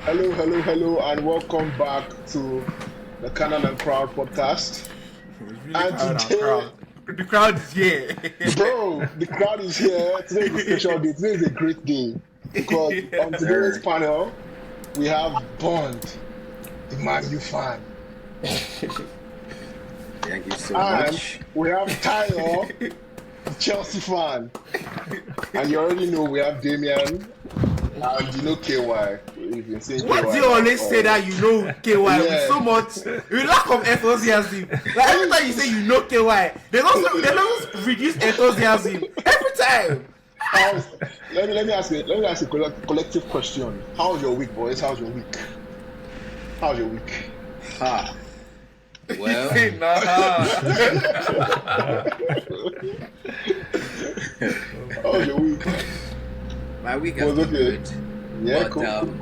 Hello, hello, hello, and welcome back to the Cannon&Crowd podcast. It's really And crowd and today, crowd. The crowd is here. bro, the crowd is here. Today is a special day. Today is a great day because on today's Sir. panel, we have Bond, the Man U fan, Thank you so and much. we have Tyler, the Chelsea fan. And you already know we have Damian, and you know KY. We've been saying What KY do you always now say that you know KY with Yeah. so much with lack of enthusiasm? Like every time you say you know KY, they don't reduce enthusiasm every time. Let me ask you a collective question. How's your week, boys? How's your week? How's your week? Ha. Well, Nah. How's your week? my week has Was been okay. good. Yeah, But cool.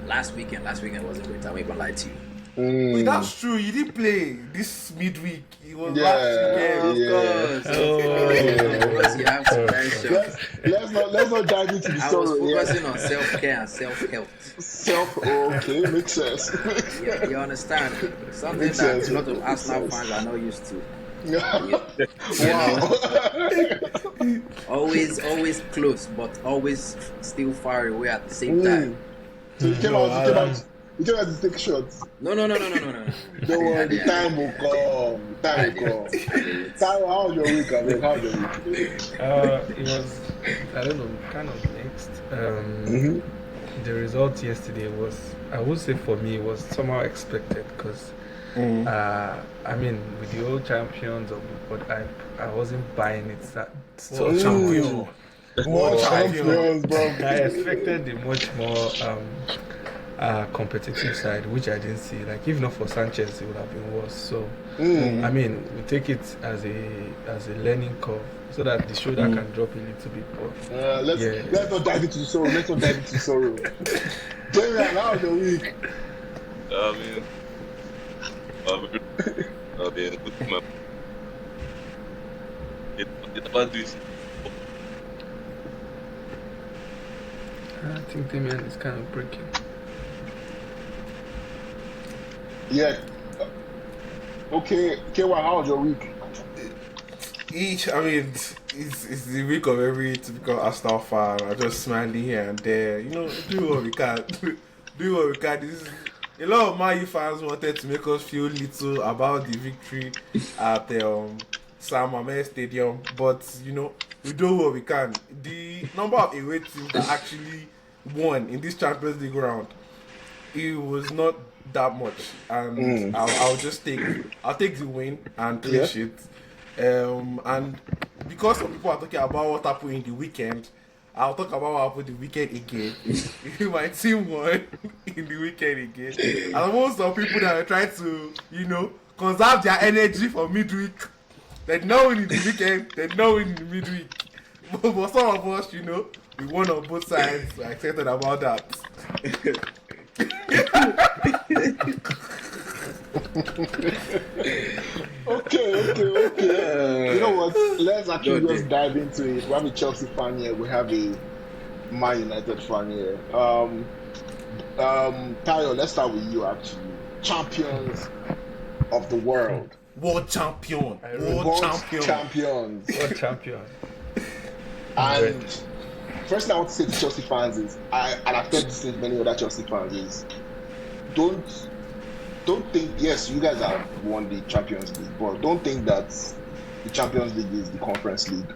last weekend wasn't good. I won't even lie to you. Mm. That's true. You didn't play this midweek. It was Yeah. last weekend. Yeah. Of course, you have to mention. Let's not dive into the I was story. focusing on self-care and self-help. Okay, makes sense. You understand? Something Makes that sense, a lot of makes Arsenal sense. fans are not used to. Wow. Always close, but always still far away at the same time. So you came out to take shots. No. Don't worry, the time will come. Time will come. Tyler, how's your week? I mean, how's your week? It was, I don't know, kind of mixed. The result yesterday was, I would say for me, was somehow expected because, I mean, with the old champions of the world, I wasn't buying it. World champion. World champion. champions, bro. I expected a much more competitive side, which I didn't see. Like, if not for Sanchez, it would have been worse. So, I mean, we take it as a learning curve so that the shoulder can drop a little bit. But Let's not dive into the sorrow. Damian, how's your week? It's about this. I think the man is kind of breaking. Yeah. Okay, KY, how's your week? It's the week of every typical Arsenal fan. I just smiling here and there. You know, do what we can. Do what we can. A lot of Man U fans wanted to make us feel little about the victory at San Mamés Stadium, but you know, we do what we can. The number of away teams that actually won in this Champions League round, it was not that much, and I'll take the win and clinch it. And because some people are talking about what happened in the weekend, I'll talk about what happened the weekend again. My team won in the weekend again. And most of people that are trying to, conserve their energy for midweek, they know in the weekend, they know in the midweek. But some of us, we won on both sides. We're excited about that. Okay. You know what? Let's actually just dive into it. We have a Chelsea fan here. We have a Man United fan here. Tayo, let's start with you actually. Champions of the world. World champion. World World champion. And first thing I want to say to Chelsea fans is, and I've said this to many other Chelsea fans, is don't think, yes, you guys have won the Champions League, but don't think that the Champions League is the Conference League.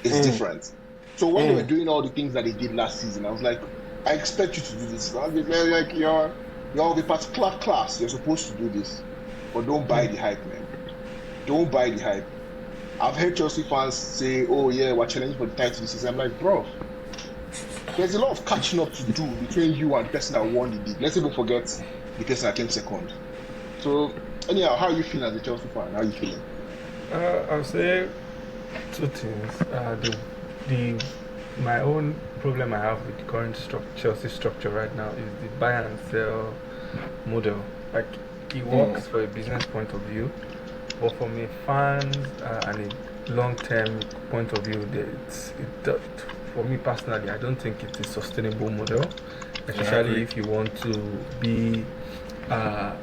It's different. So when they were doing all the things that they did last season, I was like, I expect you to do this. I'll be very like, you're of a particular class. You're supposed to do this. But don't buy the hype, man. Don't buy the hype. I've heard Chelsea fans say, oh yeah, we're challenging for the title this season. I'm like, bro, there's a lot of catching up to do between you and the person that won the league. Let's even forget the person that came second. So, anyhow, how are you feeling as a Chelsea fan? How are you feeling? I'll say two things. My own problem I have with the current Chelsea structure right now is the buy and sell model. Like, it works for a business point of view, but from a fans and a long-term point of view, for me personally, I don't think it's a sustainable model. especially if you want to be the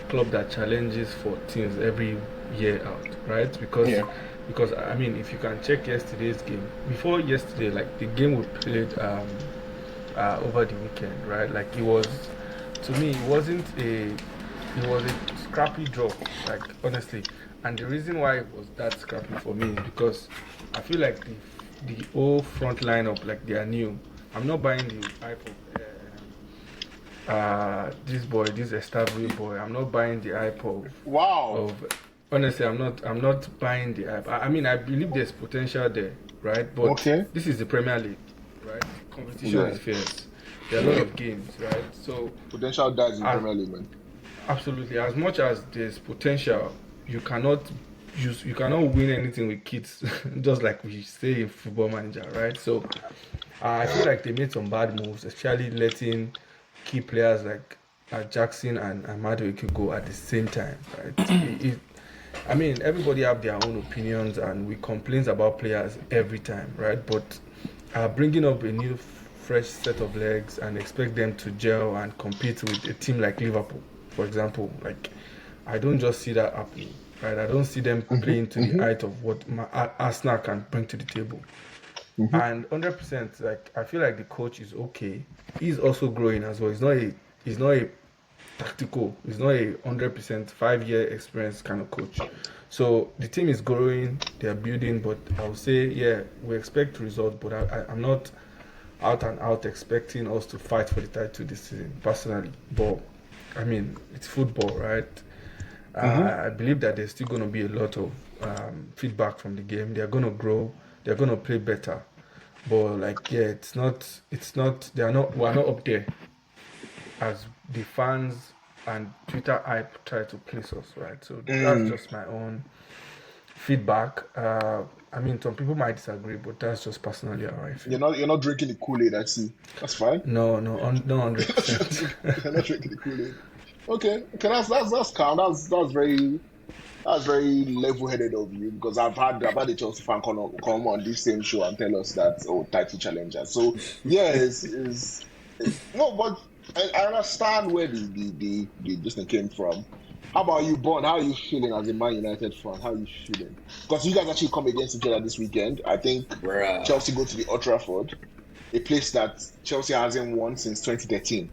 club that challenges for teams every year out, right? Because I mean, if you can check yesterday's game, before yesterday, like the game we played over the weekend, right? Like it was, to me, it was a scrappy draw, like honestly. And the reason why it was that scrappy for me is because I feel like the whole front lineup, like they are new. I'm not buying the hype of this boy, this established boy. I'm not buying the hype Wow. of honestly, I'm not buying the hype. I mean, I believe there's potential there, right? But Okay. this is the Premier League, right? Competition Yeah. is fierce. There are a lot of games, right? So Potential dies in as, Premier League, man. absolutely, as much as there's potential, you cannot you cannot win anything with kids, just like we say in Football Manager, right? So I feel like they made some bad moves, especially letting key players like Jackson and Madueke go at the same time, right? I mean, everybody have their own opinions, and we complain about players every time, right? But bringing up a new, fresh set of legs and expect them to gel and compete with a team like Liverpool, for example, like I don't just see that happening, right? I don't see them playing to the height of what Arsenal can bring to the table. And 100%, like I feel like the coach is okay. He's also growing as well. He's not a tactical. He's not a 100% 5 year experience kind of coach. So the team is growing. They are building, but I would say yeah, we expect results. But I'm not out and out expecting us to fight for the title this season personally. But I mean, it's football, right? I believe that there's still going to be a lot of feedback from the game. They're going to grow. They're going to play better. But like, yeah, we're not up there as the fans and Twitter hype try to place us, right? So that's just my own feedback. I mean, some people might disagree, but that's just personally how I feel. You're not drinking the Kool-Aid, I see. That's fine. No, 100%. You're not drinking the Kool-Aid. Okay, that's calm. That's very level-headed of you, because I've had a Chelsea fan come on this same show and tell us that title challenger. So yeah, no, but I understand where the this thing came from. How about you, Bon? How are you feeling as a Man United fan? How are you feeling? Because you guys actually come against each other this weekend. I think Bruh. Chelsea go to the Old Trafford, a place that Chelsea hasn't won since 2013.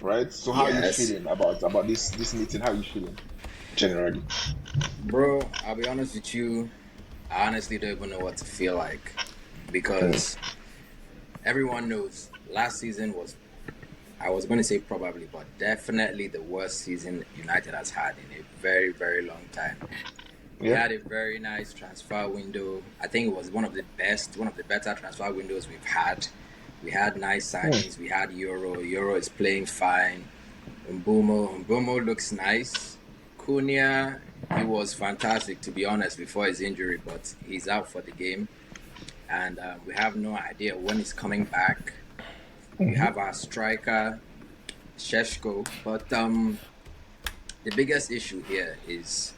Right? So how are you feeling about this meeting? How are you feeling generally? Bro, I'll be honest with you. I honestly don't even know what to feel like, because everyone knows last season was, I was going to say probably, but definitely the worst season United has had in a very, very long time. We had a very nice transfer window. I think it was one of the better transfer windows we've had. We had nice signings. We had Euro. Euro is playing fine. Mbumo looks nice. Cunha, he was fantastic, to be honest, before his injury, but he's out for the game. And we have no idea when he's coming back. We have our striker, Sheshko. But the biggest issue here is,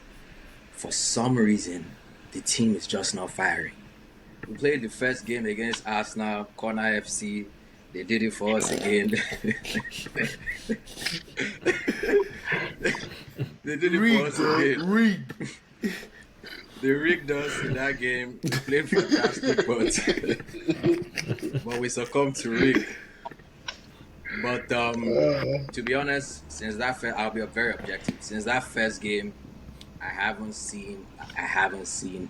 for some reason, the team is just not firing. We played the first game against Arsenal, Corner FC. They did it for us again. They did it for us again. Rigged. They rigged us in that game. We played fantastic, but we succumbed to rig. But to be honest, I'll be very objective. Since that first game, I haven't seen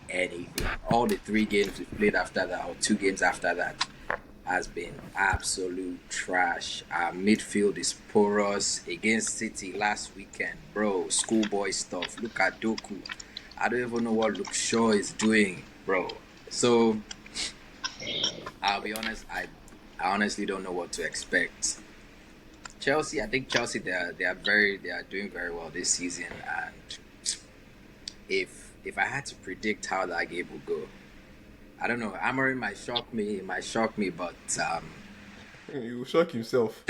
anything. All the 3 games we played after that, or 2 games after that, has been absolute trash. Our midfield is porous. Against City last weekend, bro, schoolboy stuff. Look at Doku. I don't even know what Luke Shaw is doing, bro. So I'll be honest, I honestly don't know what to expect. Chelsea, I think Chelsea they are doing very well this season, and if I had to predict how that game will go, I don't know. Amorim might shock me, but He will shock himself.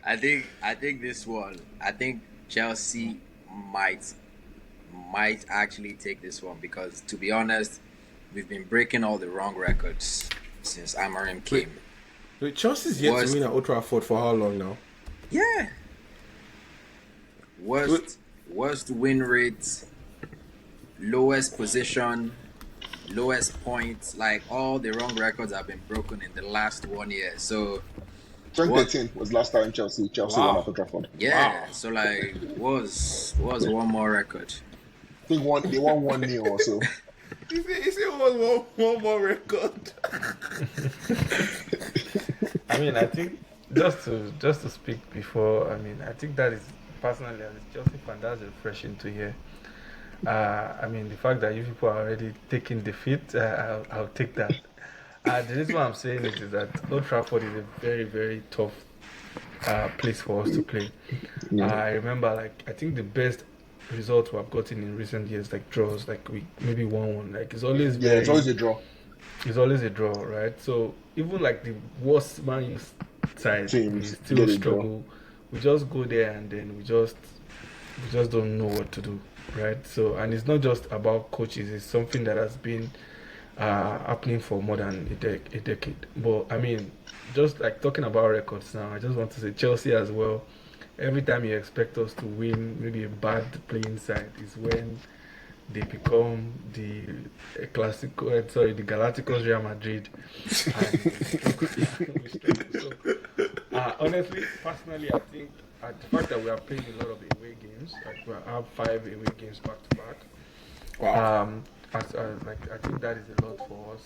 I think this one. I think Chelsea might actually take this one, because, to be honest, we've been breaking all the wrong records since Amorim came. Wait, Chelsea's yet Worst- to win at Old Trafford for how long now? Yeah. Worst win rate, lowest position, lowest points. Like all the wrong records have been broken in the last 1 year. So 2013 was last time Chelsea won at Old Trafford. yeah. Wow. So like was one more record. I think they won 1-0 or so. Is it one more record? I mean, I think just to speak before, I mean, I think that is personally as a Chelsea fan, that's refreshing to hear. I mean, the fact that you people are already taking defeat, I'll take that. The reason why I'm saying it is that Old Trafford is a very, very tough place for us to play. I remember, like, I think the best results we have gotten in recent years, like draws, like we maybe 1-1. Like, it's always It's always a draw. It's always a draw, right? So even like the worst Man U side, Teams we still get a draw. struggle. We just go there and then we just don't know what to do, right? So, and it's not just about coaches; it's something that has been happening for more than a decade. But I mean, just like talking about records now, I just want to say Chelsea as well. Every time you expect us to win, maybe a bad playing side is when they become the the Galacticos Real Madrid. And we struggle. So, honestly, personally, I think the fact that we are playing a lot of away games, like we have 5 away games back to back. Wow. Like I think that is a lot for us.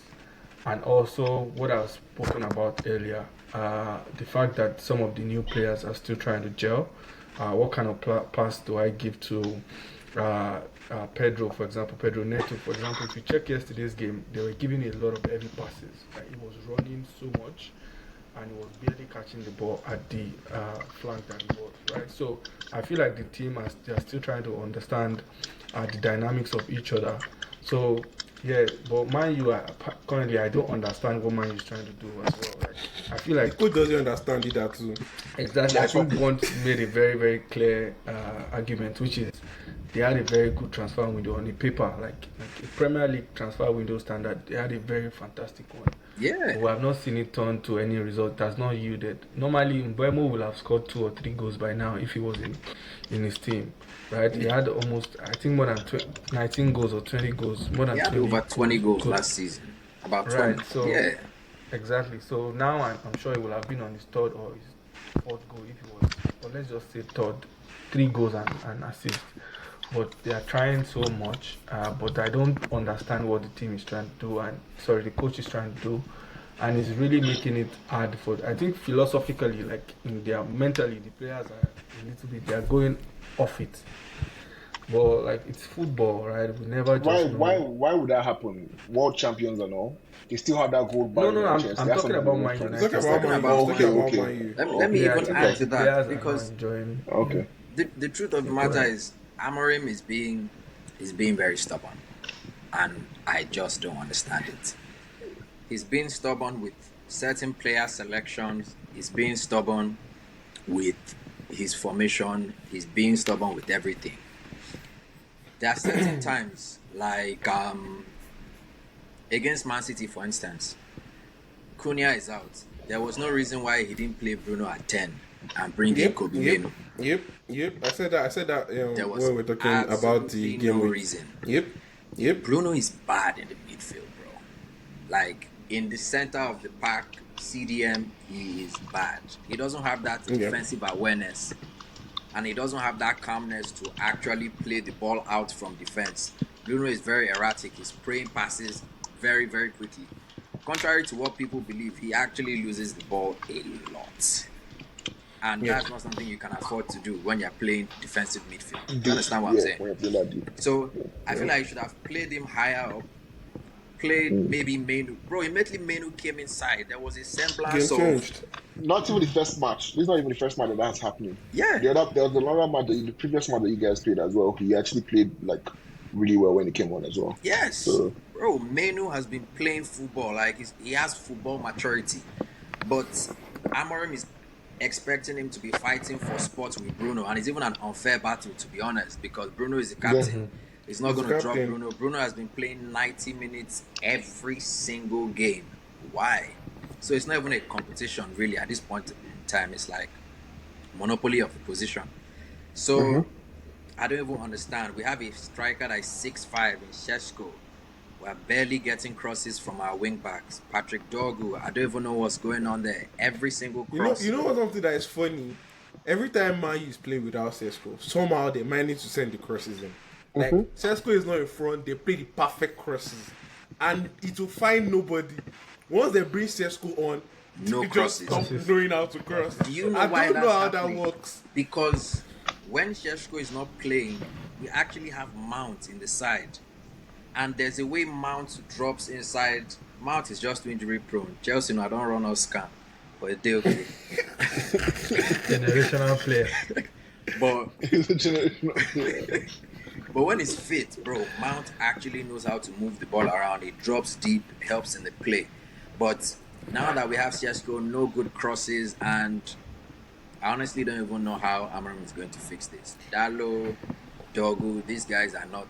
And also what I've spoken about earlier, the fact that some of the new players are still trying to gel. What kind of pass do I give to Pedro, for example, Pedro Neto, for example? If you check yesterday's game, they were giving a lot of heavy passes. Like, he was running so much and he was barely catching the ball at the flank that he was, right? So I feel like the team, they are still trying to understand the dynamics of each other. So, yeah, but Man U, currently, I don't understand what Man U is trying to do as well. Like, I feel like Coach doesn't understand it that too. exactly. I think Bond made a very, very clear argument, which is they had a very good transfer window on the paper, like a Premier League transfer window standard. They had a very fantastic one. Yeah. But we have not seen it turn to any result. It has not yielded. Normally, Mbeumo will have scored 2 or 3 goals by now if he was in his team, right? He had almost, I think, more than 19 goals or 20 goals. More than He had 20 over 20 goals last season. About 20. Right, so yeah. exactly. So now I'm sure he will have been on his 3rd or his 4th goal if he was, or let's just say 3rd, 3 goals and assist. But they are trying so much, but I don't understand what the team is trying to do, and the coach is trying to do, and it's really making it hard for. I think philosophically, like in their mentally, the players are a little bit. They are going off it. But like it's football, right? We never just Why would that happen? World champions and all, they still have that gold bar. No, I'm talking about Man United. Talking about Man U. Let me even add to that, because okay. The truth of the matter is Amorim is being very stubborn, and I just don't understand it. He's being stubborn with certain player selections. He's being stubborn with his formation. He's being stubborn with everything. There are certain times, like against Man City, for instance, Cunha is out. There was no reason why he didn't play Bruno at 10 and bring in Kobe Mino. Yep. I said that There was when we were talking about the game. No reason. Yep. Bruno is bad in the midfield, bro. Like in the center of the park, CDM, he is bad. He doesn't have that defensive awareness, and he doesn't have that calmness to actually play the ball out from defense. Bruno is very erratic. He's spraying passes very, very quickly. Contrary to what people believe, he actually loses the ball a lot. And that's not something you can afford to do when you're playing defensive midfield. Do you understand what I'm saying? So I feel like you should have played him higher up. Played maybe Menu. Bro, immediately Menu came inside. There was a semblance of... Not even the first match. This is not even the first match that's happening. Yeah. There was another match, the previous match that you guys played as well. He actually played like really well when he came on as well. Yes. So, bro, Menu has been playing football. Like he has football maturity. But Amorim is expecting him to be fighting for spots with Bruno, and it's even an unfair battle, to be honest, because Bruno is the captain. He's not going to drop Bruno. Bruno has been playing 90 minutes every single game. Why? So it's not even a competition really at this point in time. It's like monopoly of the position. So I don't even understand. We have a striker that is 6'5" in Sheshko. We're barely getting crosses from our wing backs. Patrick Dorgu, I don't even know what's going on there. Every single cross. You know what something that is funny? Every time Man U is playing without Sesko, somehow they manage to send the crosses in. Like Sesko is not in front, they play the perfect crosses, and it will find nobody. Once they bring Sesko on, No they just crosses. stop knowing how to cross. Do you know I why don't that's know how happening? that works. Because when Sheshko is not playing, we actually have Mount in the side. And there's a way Mount drops inside. Mount is just injury prone. Chelsea, no, I don't run or scam. But they okay. Generational player. But He's a generational player. But when he's fit, bro, Mount actually knows how to move the ball around. He drops deep, helps in the play. But now that we have Sesko, no good crosses, and I honestly don't even know how Amorim is going to fix this. Dalo, Dogu, these guys are not.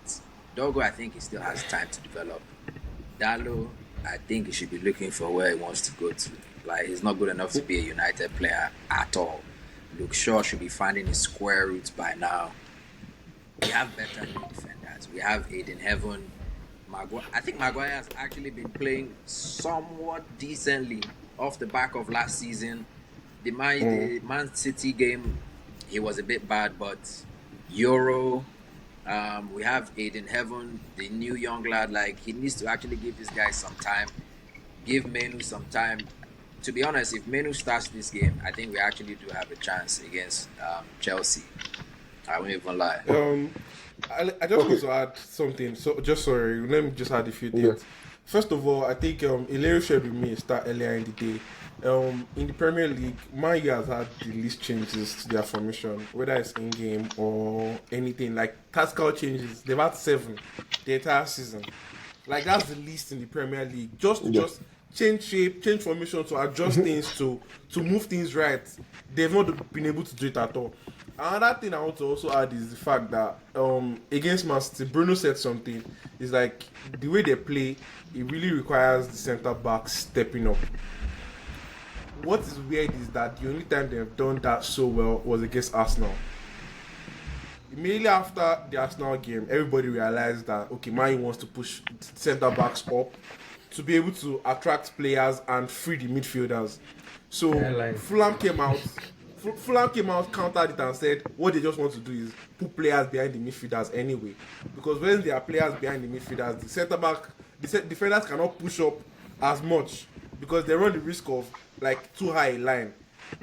Dogu, I think he still has time to develop. Dalo, I think he should be looking for where he wants to go to. Like, he's not good enough to be a United player at all. Luke Shaw should be finding his square roots by now. We have better new defenders. We have Aiden Heaven. I think Maguire has actually been playing somewhat decently off the back of last season. The Man City game, he was a bit bad, but Euro, we have Aiden Heaven, the new young lad. Like, he needs to actually give this guy some time. Give Menu some time. To be honest, if Menu starts this game, I think we actually do have a chance against Chelsea. I won't even lie. I just want to add something. So just sorry, let me just add a few things. Yeah. First of all, I think Illyrio shared with me start earlier in the day. In the Premier League, Man U has had the least changes to their formation, whether it's in game or anything like tactical changes. They've had 7 the entire season. Like, that's the least in the Premier League. Just change shape, change formation to adjust things to move things right. They've not been able to do it at all. Another thing I want to also add is the fact that against Man City, Bruno said something. It's like the way they play, it really requires the centre back stepping up. What is weird is that the only time they've done that so well was against Arsenal. Immediately after the Arsenal game, everybody realized that Man U wants to push centre backs up to be able to attract players and free the midfielders. So Fulham came out, countered it and said what they just want to do is put players behind the midfielders anyway. Because when there are players behind the midfielders, the defenders cannot push up as much because they run the risk of like too high a line.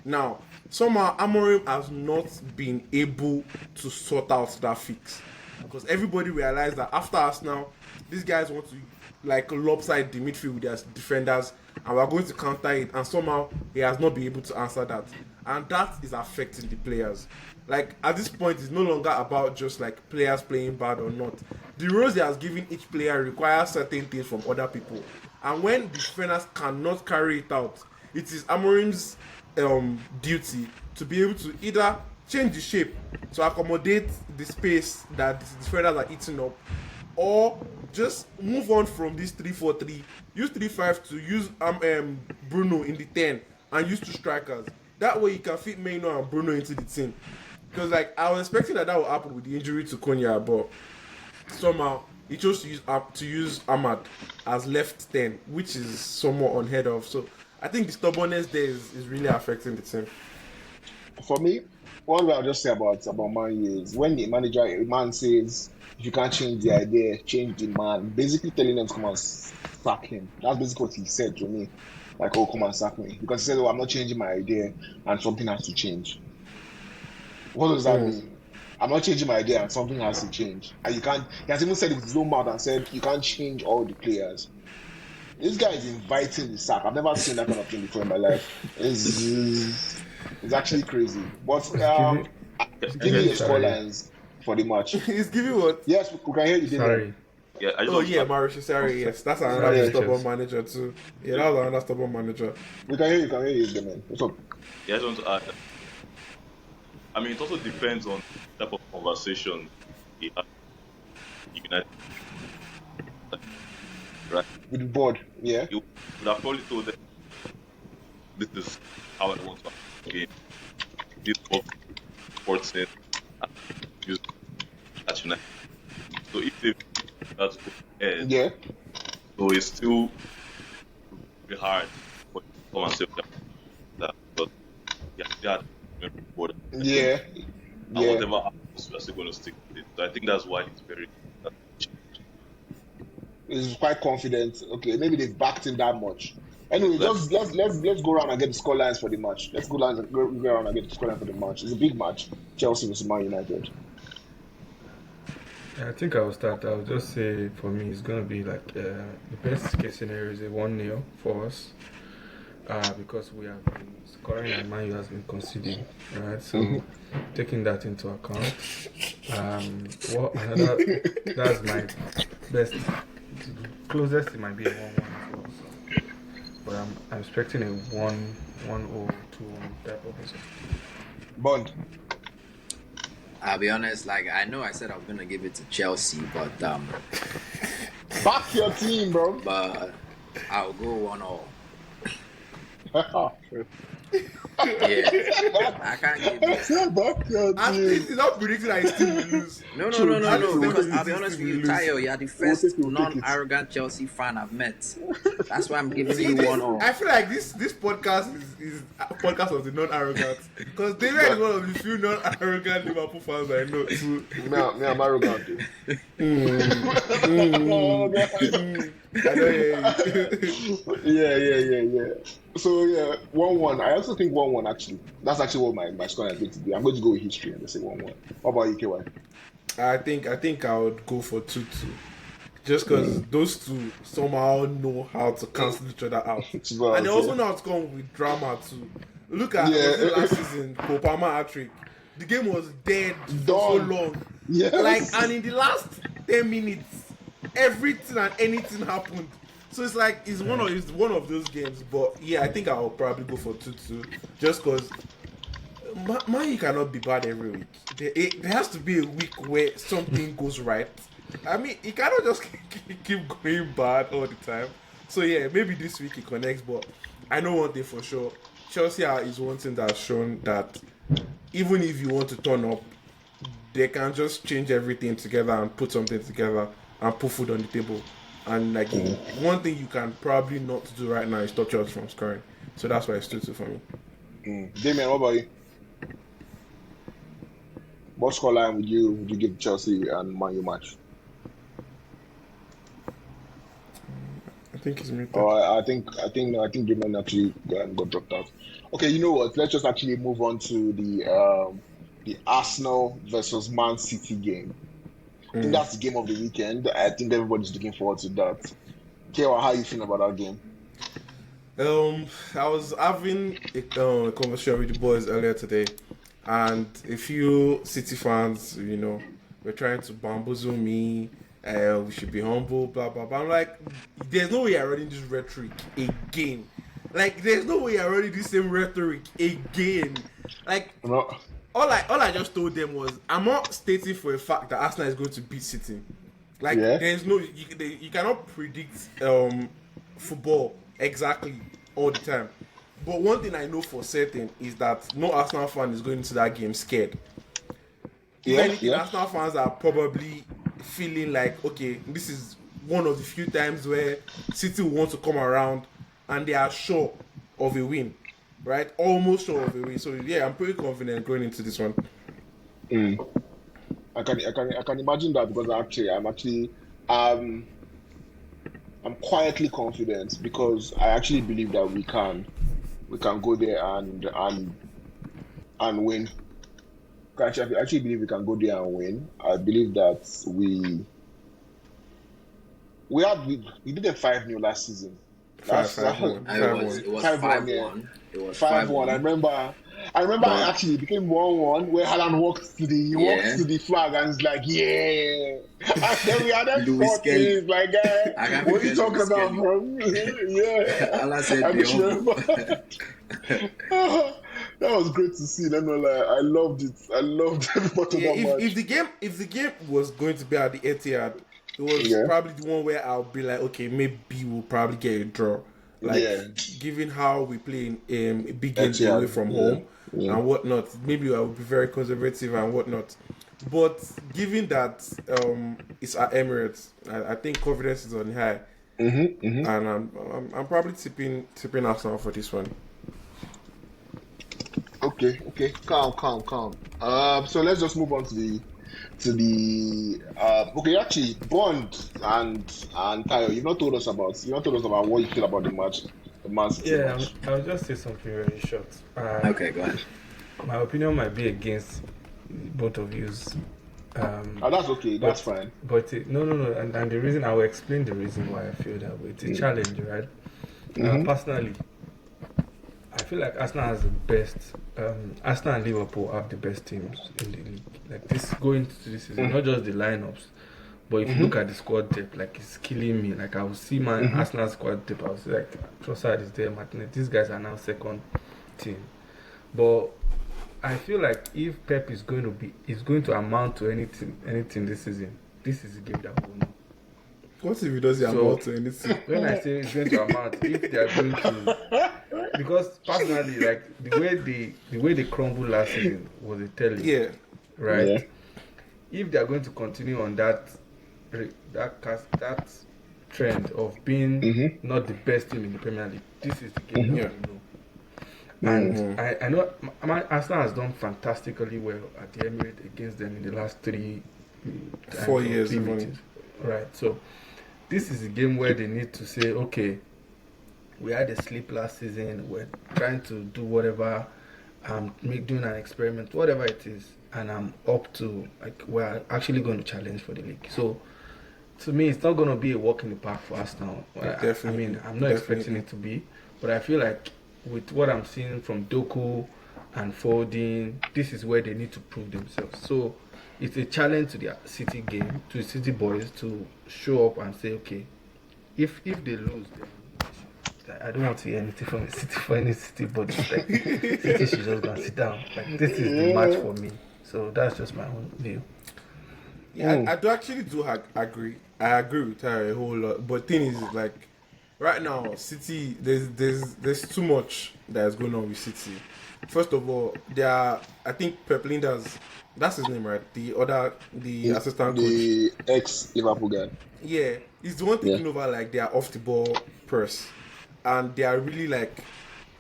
Now, somehow Amorim has not been able to sort out that fix. Because everybody realized that after Arsenal, these guys want to like lopside the midfield with their defenders and we're going to counter it, and somehow he has not been able to answer that, and that is affecting the players. Like, at this point, it's no longer about just like players playing bad or not. The roles he has given each player require certain things from other people, and when the defenders cannot carry it out, it is Amorim's duty to be able to either change the shape to accommodate the space that the defenders are eating up, or just move on from this 3-4-3, use 3-5 to use Bruno in the 10 and use 2 strikers. That way you can fit Maino and Bruno into the team. Because like I was expecting that will happen with the injury to Konya, but somehow he chose to use Ahmad as left 10, which is somewhat unheard of. So I think the stubbornness there is really affecting the team. For me, one way I'll just say about Man U is when the man says, if you can't change the idea, change the man. Basically telling them to come and sack him. That's basically what he said to me. Like, oh, come and sack me. Because he said, oh, I'm not changing my idea and something has to change. What does that mean? I'm not changing my idea and something has to change. And he has even said it with his own mouth and said, you can't change all the players. This guy is inviting the sack. I've never seen that kind of thing before in my life. It's actually crazy. But give me your scorelines for the match. He's giving what? Yes, we can hear you. Sorry. Yeah, Mauricio Sarri, yes. That's another stubborn manager too. Yeah, that was another stubborn manager. We can hear you, man. What's up? Yeah, I just want to add. I mean, it also depends on the type of conversation he had. United. Right? With the board, yeah. You would have probably told them this is how I want to game. This book sports in and use at United. So if they that's go ahead, Yeah. so it's still very hard for you to come and say that, but yeah, Yeah. and whatever happens, we're still going to stick with it. So I think that's why he's very. He's quite confident. Okay, maybe they've backed him that much. Anyway, Let's- let's go around and get the scorelines for the match. Let's go around and get the scoreline for the match. It's a big match. Chelsea versus Man United. I think I will start. I'll just say for me, it's going to be like the best case scenario is a 1-0 for us because we have been scoring and Man U has been conceding. Right, so taking that into account, that's my best. Closest it might be a 1-1 as well. So. But I'm expecting a 1-0, 2-1 type of result. Bond. I'll be honest, like I know I said I was gonna give it to Chelsea, but Back your team, bro. I'll go 1-0. Yeah. I can't give it. Back your And team. he's not predicting that his team will lose. No. True. Because I'll be This honest team with you, will lose. Tayo, you're the We'll first take it. non-arrogant Chelsea fan I've met. That's why I'm giving you This- 1-0. I feel like this podcast is a podcast of the non-arrogant because David is one of the few non-arrogant Liverpool fans I know too. Me, I'm arrogant. Dude. I know, Yeah. So yeah, 1-1. I also think 1-1 actually. That's actually what my score is going to be. I'm going to go with history and just say 1-1. What about you, KY? I think I would go for 2-2. Just because those two somehow know how to cancel each other out. And they also know how to come with drama too. Look at was it last season, Kopama hat-trick. The game was dead for so long. Yes. Like, and in the last 10 minutes, everything and anything happened. So it's like it's one of those games. But yeah, I think I'll probably go for 2-2. Just because Man U cannot be bad every week. There has to be a week where something goes right. I mean, he cannot just keep going bad all the time. So yeah, maybe this week he connects, but I know one thing for sure. Chelsea is one thing that's shown that even if you want to turn up, they can just change everything together and put something together and put food on the table. And like one thing you can probably not do right now is stop Chelsea from scoring. So that's why it's 2-2 for me. Damien, what about you? What scoreline would you give Chelsea and Man U match? I think it's muted. I think Damien actually got dropped out. Okay, you know what? Let's just actually move on to the Arsenal versus Man City game. I think that's the game of the weekend. I think everybody's looking forward to that. Kewa, how you feeling about that game? I was having a conversation with the boys earlier today, and a few City fans, were trying to bamboozle me. We should be humble, blah blah blah. I'm like, there's no way you're running this rhetoric again. Like, there's no way you're running this same rhetoric again. Like, No. all I just told them was, I'm not stating for a fact that Arsenal is going to beat City. Like, there's no, you cannot predict football exactly all the time. But one thing I know for certain is that no Arsenal fan is going into that game scared. If anything, Arsenal fans are probably feeling like, okay, this is one of the few times where City will want to come around and they are sure of a win, right? Almost sure of a win. So yeah, I'm pretty confident going into this one. I can imagine that because I'm quietly confident because I actually believe that we can go there and win. I actually believe we can go there and win. I believe that we did a 5-0 last season. 5-1. It was 5-1. It was 5-1. I remember it actually became 1-1 where Haaland walked to the flag and it's like, yeah. And then we had that 14. Like, what are you talking about, bro? Yeah. Haaland said, I just remember. That was great to see. I loved it. I loved every part of that match. If the game was going to be at the Etihad, it was probably the one where I'll be like, okay, maybe we'll probably get a draw. like Yeah. given how we play in big games Etihad, away from yeah, home yeah. and whatnot, maybe I would be very conservative and whatnot. But given that it's at Emirates, I think confidence is on high, and I'm probably tipping Arsenal for this one. Okay, calm. So let's just move on to the okay, actually, Bond and Tayo, you've not told us about what you feel about the Man City Yeah, match. I'll just say something very short. Okay, go ahead. My opinion might be against both of yous. That's okay, that's fine. But no, and the reason I will explain the reason why I feel that way. It's a challenge, right? Personally, I feel like Arsenal has the best. Arsenal and Liverpool have the best teams in the league. Like this going to this season, not just the lineups, but if you look at the squad depth, like it's killing me. Like I will see my Arsenal squad depth. I was like, Trossard is there, Martinez. These guys are now second team, but I feel like if Pep is going to amount to anything this season, this is a game that will know. What if he doesn't amount to anything? When I say it's going to amount, if they are going to, because personally, like the way they crumbled last season was a telling, Yeah. right? Yeah. If they are going to continue on that trend of being not the best team in the Premier League, this is the game that we know. And I know Arsenal has done fantastically well at the Emirates against them in the last 4 years. meetings. Right. So this is a game where they need to say, okay, we had a sleep last season, we're trying to do whatever, doing an experiment, whatever it is, and I'm up to, like, we're actually going to challenge for the league. So to me, it's not going to be a walk in the park for Arsenal. Definitely. I mean, I'm not expecting it to be, but I feel like with what I'm seeing from Doku and Foden, this is where they need to prove themselves. So it's a challenge to the City game, to the City boys to show up and say, okay, if they lose, then I don't want to hear anything from the City for any City, but it's like City should just go and sit down. Like this is the match for me. So that's just my own view. Yeah, I do agree. I agree with her a whole lot. But thing is, like, right now, City, there's too much that is going on with City. First of all, I think Pep Linders, that's his name, right? The assistant coach. The ex-Liverpool guy. Yeah, he's the one taking over, like, their off-the-ball press. And they are really, like,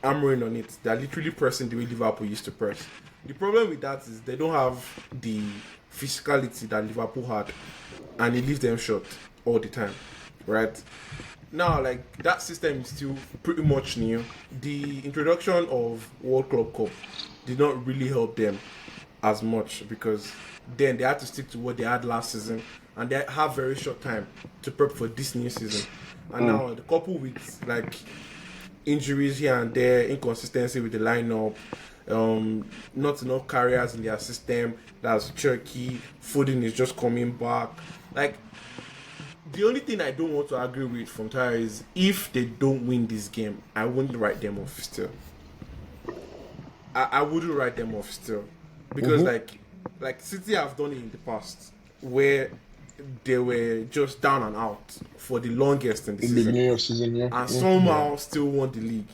hammering on it. They're literally pressing the way Liverpool used to press. The problem with that is they don't have the physicality that Liverpool had. And it leaves them short all the time, right? Now, like, that system is still pretty much new. The introduction of World Club Cup did not really help them as much because then they had to stick to what they had last season and they have very short time to prep for this new season. And now, the couple with, like, injuries here and there, inconsistency with the lineup, not enough carriers in their system, that's Turkey, Foden is just coming back. Like, the only thing I don't want to agree with from Tyre is if they don't win this game, I wouldn't write them off still. I wouldn't write them off still. Because like City have done it in the past where they were just down and out for the longest in the season. beginning of season, yeah. And somehow still won the league.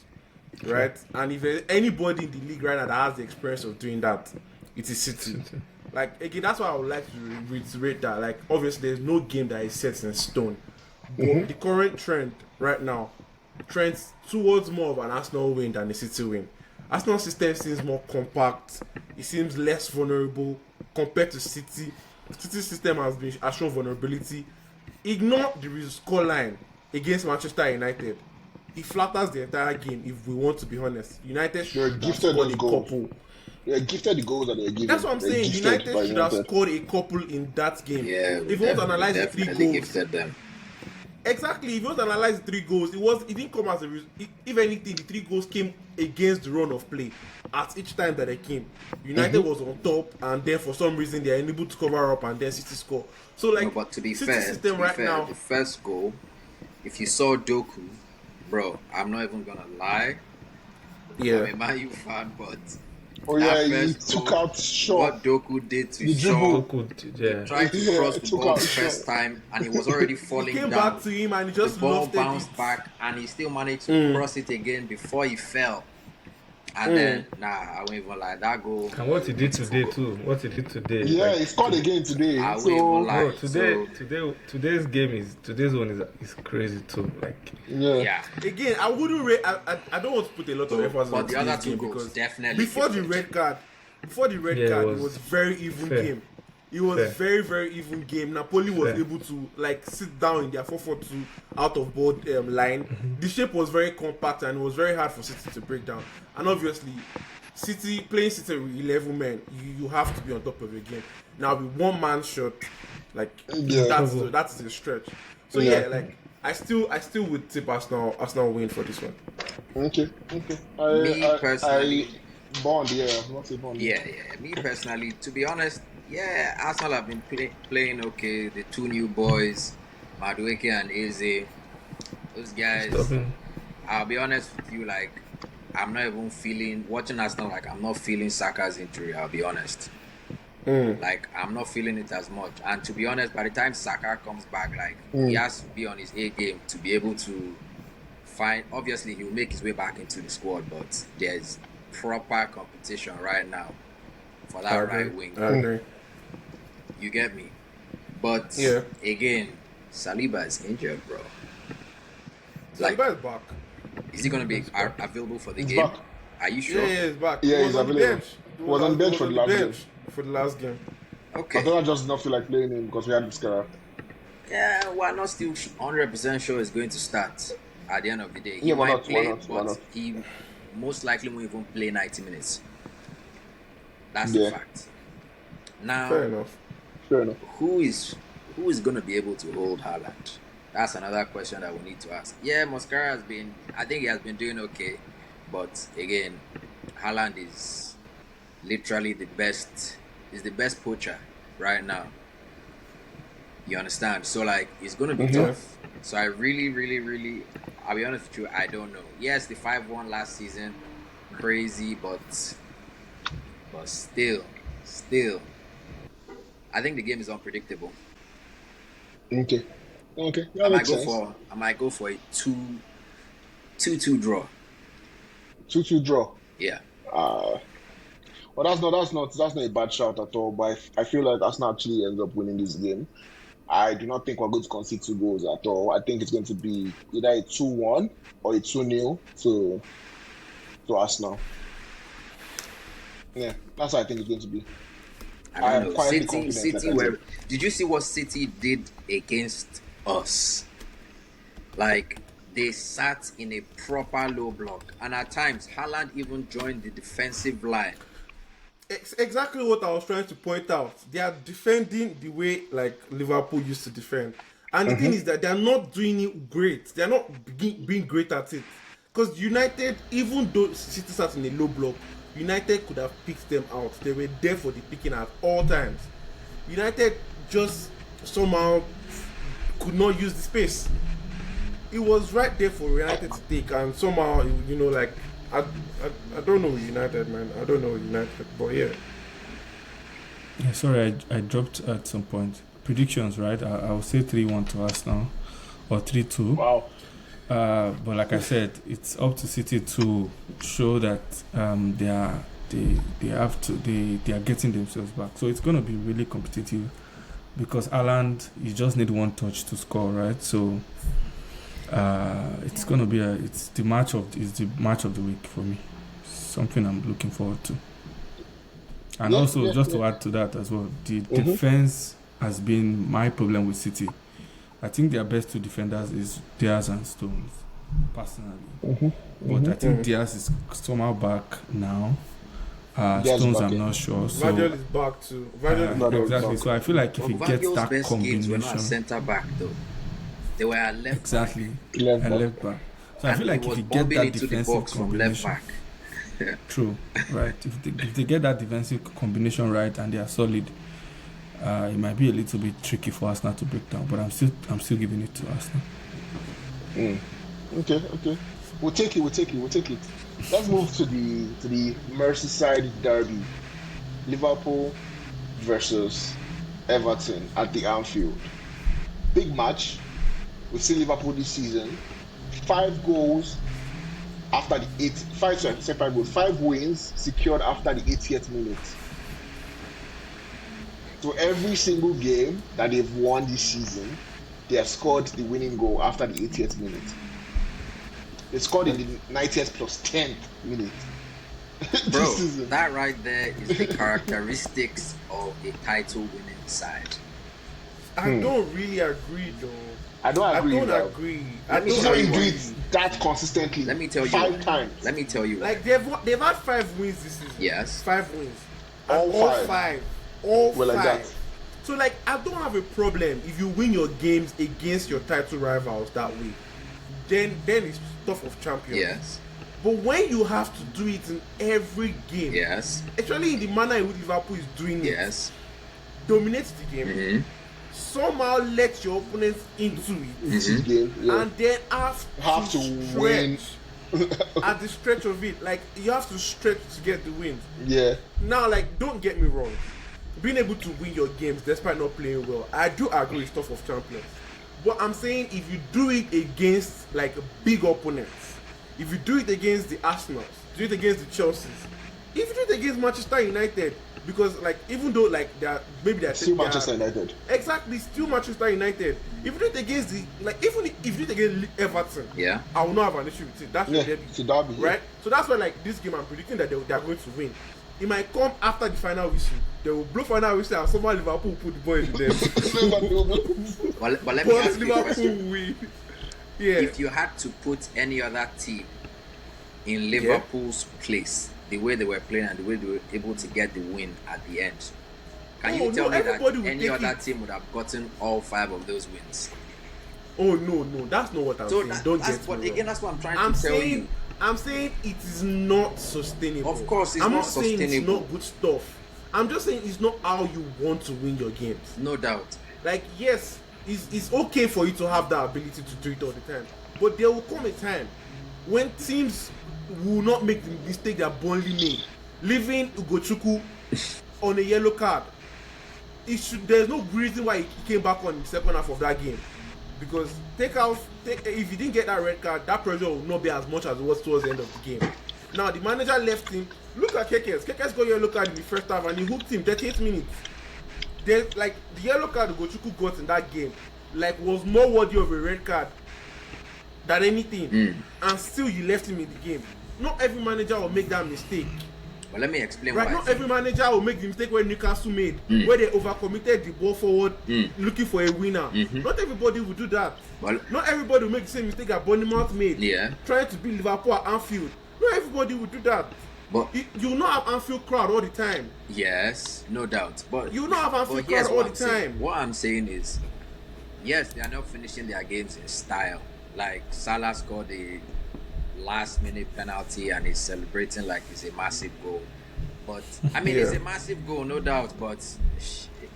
Right? And if there's anybody in the league right now that has the experience of doing that, it is City. Like, again, that's why I would like to reiterate that. Like, obviously, there's no game that is set in stone. But the current trend right now trends towards more of an Arsenal win than a City win. Arsenal system seems more compact. It seems less vulnerable compared to City. City's system has shown vulnerability. Ignore the scoreline against Manchester United. It flatters the entire game, if we want to be honest. United should have scored a couple. They are gifted the goals that they are given. That's what I'm saying. United should have scored a couple in that game. Yeah, if you want to analyze the 3 goals, gifted them. Exactly. If you want to analyze the 3 goals, it didn't come as a result. If anything, the 3 goals came against the run of play. At each time that they came, United was on top, and then for some reason they are unable to cover up, and then City score. So, like, no, but to be City fair, system right now, the first goal, if you saw Doku, bro, I'm not even gonna lie. yeah, I'm a Man U fan, but Oh That yeah, he first took goal, out Shaw. what Doku did to The Shaw, dribble. Yeah. tried to Yeah, cross the took ball out the Shaw. first time, and he was already He falling came down. back to him and he The just ball lofted bounced it. back, and he still managed to cross it again before he fell. And then, I won't even lie, that goal. And what he did beautiful today goal. too. What he did today. Yeah, like, he scored again today. I won't So even lie. Bro, So, today's game today's one is crazy too. Like, yeah. Again, I wouldn't rate. I don't want to put a lot of So, emphasis but on the other today's two game goals because definitely before the gifted. red card, it was very even fair. game. It was Fair. very, very even game. Napoli was Fair. able to like sit down in their 4-4-2 out of board line. The shape was very compact and it was very hard for City to break down. And obviously, playing City with 11 men, you have to be on top of your game. Now with one man shot, like Yeah. that's a stretch. So Yeah. like I still would tip Arsenal win for this one. Okay. Me personally, Bond, yeah, not a Bond. yeah. Me personally, to be honest, yeah, Arsenal have been playing okay. The two new boys, Madueke and Eze, those guys. stopping. I'll be honest with you, like, I'm not even feeling watching Arsenal. Like, I'm not feeling Saka's injury. I'll be honest. Like, I'm not feeling it as much. And to be honest, by the time Saka comes back, like, he has to be on his A game to be able to find. Obviously, he'll make his way back into the squad, but there's proper competition right now for that right wing. I agree. You get me? But again, Saliba is injured, bro. Like, Saliba is back. is he gonna be available for the He's game? back. Are you sure? Yeah, he's back. Yeah, he he's was on the available. bench. He was on bench for the last game. For the last game. Okay. I don't just not feel like playing him because we had this guy. Yeah, we're not still 100% sure he's going to start at the end of the day. He Yeah, why might not? play, Why not? but he most likely won't even play 90 minutes. That's Yeah. the fact. Now, Fair enough. who is going to be able to hold Haaland? That's another question that we need to ask. Yeah, Mosquera I think he has been doing okay, but again, Haaland is literally the best poacher right now. You understand? So, like, it's going to be tough. So I really, I'll be honest with you, I don't know. Yes, the 5-1 last season, crazy, but still, I think the game is unpredictable. Okay. I might go for a 2-2 draw. 2-2 draw. Yeah. Well, that's not a bad shout at all. But I feel like Arsenal actually ends up winning this game. I do not think we're going to concede 2 goals at all. I think it's going to be either a 2-1 or a 2-0 to Arsenal. Yeah, that's what I think it's going to be. I don't know. City Did you see what City did against us? Like, they sat in a proper low block, and at times Haaland even joined the defensive line. Exactly what I was trying to point out. They are defending the way like Liverpool used to defend, and the thing is that they are not doing it great. They are not being great at it. Because United, even though City sat in a low block, United could have picked them out. They were there for the picking at all times. United just somehow could not use the space. It was right there for United to take, and somehow, like, I don't know United, man. I don't know United, but yeah. Yeah, sorry, I dropped at some point. Predictions, right? I will say 3-1 to Arsenal or 3-2. Wow. But like I said, it's up to City to show that they are getting themselves back. So it's going to be really competitive because Haaland, you just need one touch to score, right? So it's going to be the match of the week for me. Something I'm looking forward to. And to add to that as well, the defense has been my problem with City. I think their best 2 defenders is Diaz and Stones, personally. But I think Diaz is somehow back now. Stones, I'm not sure. So, Virgil is back too. Exactly. So I feel like if he gets that best games were not combination, centre back though. They were at left. Exactly. Left back. Left back. So I feel like if he get that defensive from left combination, back. true, right? If they get that defensive combination right and they are solid, it might be a little bit tricky for Arsenal to break down. But I'm still giving it to Arsenal. Okay. We'll take it. let's move to the Merseyside derby. Liverpool versus Everton at the Anfield. Big match. We've seen Liverpool this season. 5 goals after the 5 wins secured after the 80th minute. So every single game that they've won this season, they have scored the winning goal after the 80th minute. They scored in the 90th plus 10th minute. Bro, that right there is the characteristics of a title winning side. I don't really agree though. I don't agree. I don't do it that consistently. Let me tell you 5 times. Let me tell you. Like they've had 5 wins this season. Yes. 5 wins. All five. 5. All Well, 5. like that. So like I don't have a problem if you win your games against your title rivals that way. Then it's stuff of champions. Yes. But when you have to do it in every game, Yes. especially in the manner in which Liverpool is doing it, Yes. dominate the game, somehow let your opponents into it, Game, yeah. and then have to win. at the stretch of it. Like you have to stretch to get the win. Yeah. Now, like, don't get me wrong, being able to win your games despite not playing well, I do agree with stuff of champions. But I'm saying if you do it against like big opponents, if you do it against the Arsenals, do it against the Chelseas, if you do it against Manchester United, because like even though like they're Still Manchester United. exactly still Manchester United, if you do it against the like even if you do it against Everton, Yeah. I will not have an issue with it. That's Yeah, derby, it's a derby, yeah. right? So that's why like this game I'm predicting that they are going to win. It might come after the final whistle. They will blow final whistle and someone Liverpool put the ball in them. But let me But ask you a Liverpool question. win. Yeah. If you had to put any other team in Liverpool's place, the way they were playing and the way they were able to get the win at the end, can you tell me that everybody would any take other it. team would have gotten all 5 of those wins? Oh no, that's not what I'm saying. Don't get but me again, wrong. that's what I'm trying I'm to tell saying you. I'm saying it is not sustainable. Of course, it's I'm not saying it's sustainable. not good stuff. I'm just saying it's not how you want to win your games. No doubt. Like yes, it's okay for you to have that ability to do it all the time, but there will come a time when teams will not make the mistake that Burnley made, leaving Ugochukwu on a yellow card. There's no reason why he came back on the second half of that game, because if he didn't get that red card, that pressure will not be as much as it was towards the end of the game. Now the manager left him. Look at Kekes. Kekes got yellow card in the first half and he hooked him 38 minutes. There's like the yellow card Ugochukwu got in that game like was more worthy of a red card than anything, and still you left him in the game. Not every manager will make that mistake. But let me explain Right, why. not every manager will make the mistake where Newcastle made, where they overcommitted the ball forward, looking for a winner. Not everybody will do that. Well, Not everybody will make the same mistake that Bournemouth made, Yeah. trying to beat Liverpool at Anfield. Not everybody will do that. but You will not have Anfield crowd all the time. yes, no doubt. But You will not have Anfield here's crowd all what the I'm saying. time. What I'm saying is, yes, they are not finishing their games in style. Like Salah scored a last-minute penalty and he's celebrating like it's a massive goal. But I mean, it's a massive goal, no doubt. But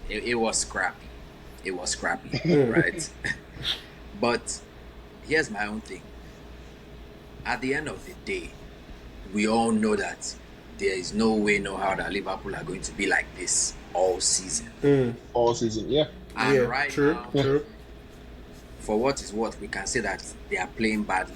it was scrappy. It was scrappy, right? But here's my own thing. At the end of the day, we all know that there is no way, no how that Liverpool are going to be like this all season. All season, yeah. And Yeah, right true, now, true. for what is what, we can say that they are playing badly.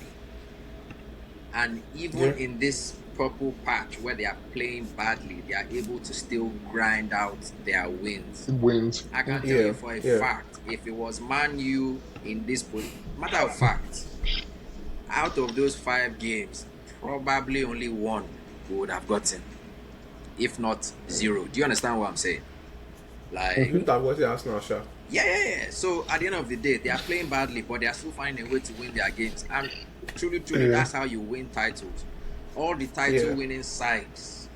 And even in this purple patch where they are playing badly, they are able to still grind out their wins. Wins. I can tell you for a fact, if it was Man U in this position, matter of fact, out of those 5 games, probably only 1 we would have gotten, if not 0. Do you understand what I'm saying? Like, That was the Arsenal shot. yeah. So at the end of the day, they are playing badly, but they are still finding a way to win their games. And truly, that's how you win titles. All the title-winning sides,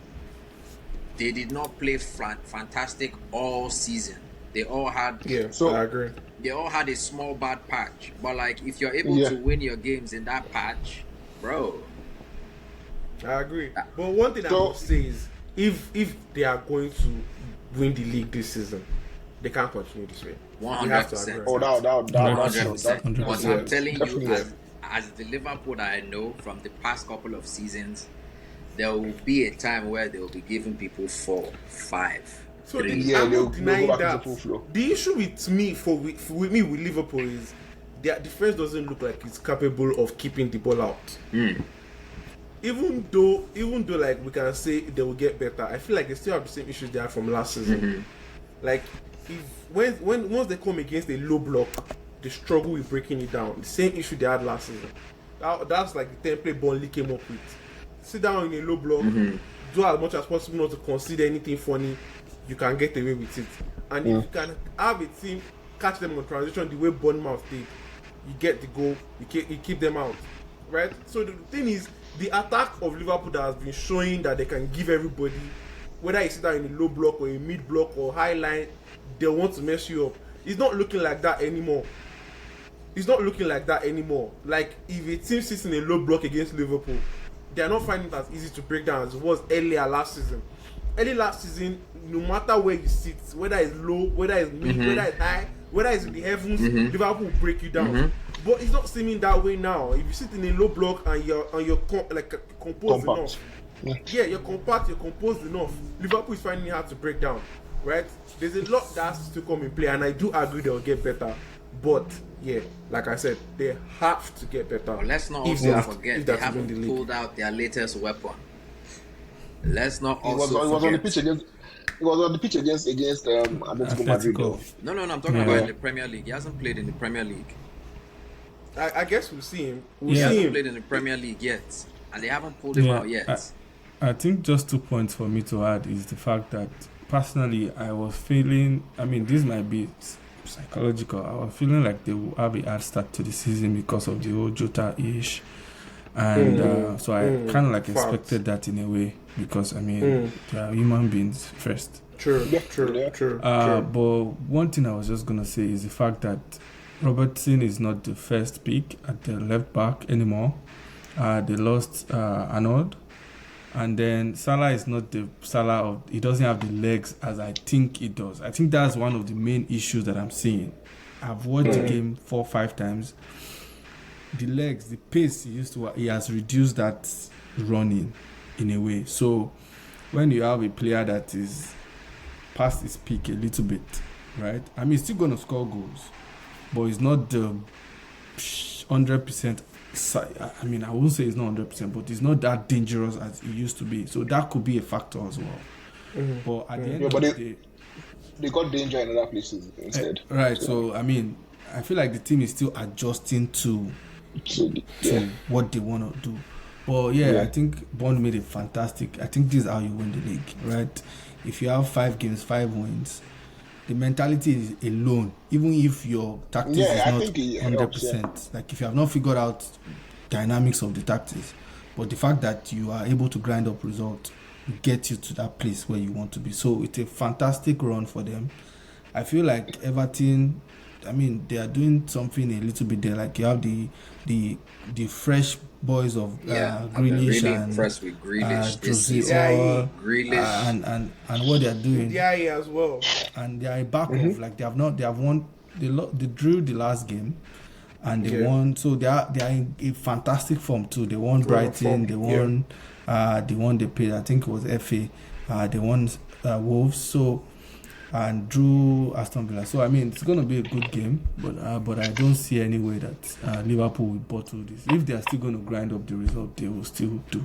they did not play fantastic all season. They all had I agree. They all had a small bad patch. But like, if you're able to win your games in that patch, bro. I agree. But one thing I will say is, if they are going to win the league this season, they can't continue this way. 100%. Oh, that 100%. But I'm telling definitely. you, as the Liverpool that I know from the past couple of seasons, there will be a time where they will be giving people 4, 5, So 3. I'm they'll not denying go back into that. full flow. The issue with me with Liverpool is their defense doesn't look like it's capable of keeping the ball out. Even though like we can say they will get better, I feel like they still have the same issues they had from last season. Like if once they come against a low block, they struggle with breaking it down. The same issue they had last season. That's like the template Burnley came up with. Sit down in a low block, do as much as possible not to concede anything funny. You can get away with it. And if you can have a team catch them on transition the way Bournemouth did, you get the goal, you keep them out. Right? So the thing is, the attack of Liverpool that has been showing that they can give everybody, whether you sit down in a low block or a mid block or high line, they want to mess you up. It's not looking like that anymore. Like, if a team sits in a low block against Liverpool, they are not finding it as easy to break down as it was earlier last season. Early last season, no matter where you sit, whether it's low, whether it's mid, whether it's high, whether it's in the heavens, Liverpool will break you down. But it's not seeming that way now. If you sit in a low block and you're composed enough, you're compact, you're composed enough, Liverpool is finding it hard to break down, right? There's a lot that has to come in play, and I do agree they'll get better. But yeah, like I said, they have to get better. But let's not also forget they haven't pulled out their latest weapon. Let's not also It was on the pitch against. It was on the pitch against Atletico Madrid. No. I'm talking about in the Premier League. He hasn't played in the Premier League. I guess we'll see him. He hasn't played in the Premier League yet, and they haven't pulled him out yet. I think just 2 points for me to add is the fact that personally I was feeling. I mean, this might be psychological. I was feeling like they will have a hard start to the season because of the whole Jota-ish. And so I kind of like expected that in a way, because I mean they are human beings first. True. But one thing I was just gonna say is the fact that Robertson is not the first pick at the left back anymore. They lost Arnold, and then Salah is not the Salah of. He doesn't have the legs as I think he does. I think that's one of the main issues that I'm seeing. I've watched the game 4 or 5 times. The legs, the pace he has reduced that running in a way. So when you have a player that is past his peak a little bit, right? I mean, he's still going to score goals, but it's not the 100%. I mean, I won't say it's not 100%, but it's not that dangerous as it used to be. So that could be a factor as well. But at the end of the day, they got danger in other places instead. Right. So I mean, I feel like the team is still adjusting to what they want to do. But I think Bond made it fantastic. I think this is how you win the league, right? If you have 5 games, 5 wins, the mentality is alone. Even if your tactics is not 100%, like if you have not figured out dynamics of the tactics, but the fact that you are able to grind up results will get you to that place where you want to be. So it's a fantastic run for them. I feel like Everton, I mean, they are doing something a little bit there. Like you have the fresh boys of Grealish and and what they are doing. As well. And they are back off. Like they have won. They drew the last game, and they won. So they are in a fantastic form too. They won Brighton. They won. They won. They played. I think it was FA. They won Wolves. So. And drew Aston Villa. So I mean, it's going to be a good game, but I don't see any way that Liverpool will bottle this. If they are still going to grind up the result, they will still do.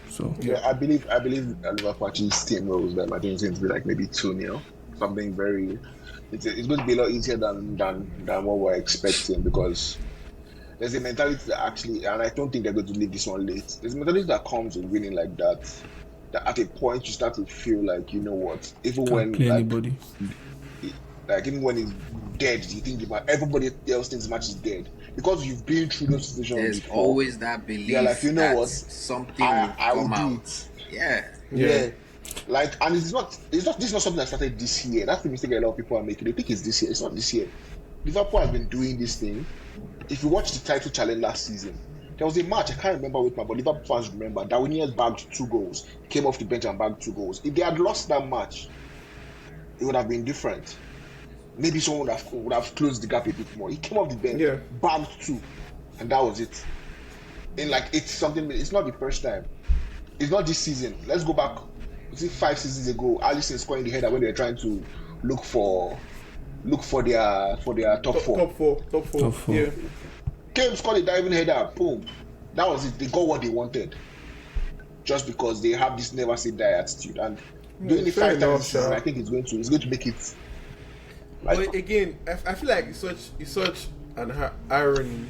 So I believe Liverpool actually steamrolls them. I think it's going to be like maybe 2-0, something very. It's going to be a lot easier than what we're expecting, because there's a mentality that actually, and I don't think they're going to leave this one late. There's a mentality that comes with winning like that. At a point you start to feel like, you know what, even when anybody, like even when it's dead, you think everybody else thinks the match is dead because you've been through those situations. There's before. Always that belief. Yeah, like, you know what, something will come out. Yeah. Like, and this is not something that started this year. That's the mistake a lot of people are making. They think it's this year. It's not this year. Liverpool has been doing this thing. If you watch the title challenge last season, there was a match, I can't remember which match, but Liverpool fans remember. Darwin bagged 2 goals. He came off the bench and bagged 2 goals. If they had lost that match, it would have been different. Maybe someone would have closed the gap a bit more. He came off the bench, bagged 2, and that was it. And like, it's not the first time. It's not this season. Let's go back. Was it 5 seasons ago? Alisson scoring the header when they were trying to look for their top four. Top four. Yeah. Kane scored a diving header. Boom. That was it. They got what they wanted. Just because they have this never say die attitude, and doing it 5 times this season, I think it's going to make it. But again, I feel like it's such an irony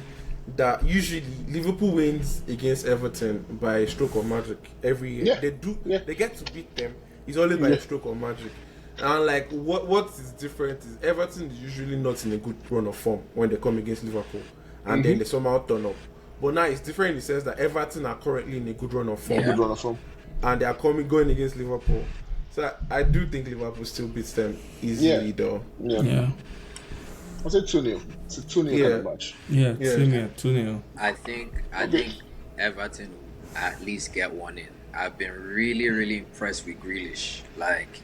that usually Liverpool wins against Everton by a stroke of magic every year. Yeah. They get to beat them. It's always by a stroke of magic. And like what is different is Everton is usually not in a good run of form when they come against Liverpool, and then they somehow turn up. But now it's different in the sense that Everton are currently in a good run of form, and they are going against Liverpool. So I do think Liverpool still beats them easily, though. Yeah. I said 2-0. It's a 2-0 kind of match. Yeah, 2-0. I think Everton will at least get one in. I've been really, really impressed with Grealish. Like,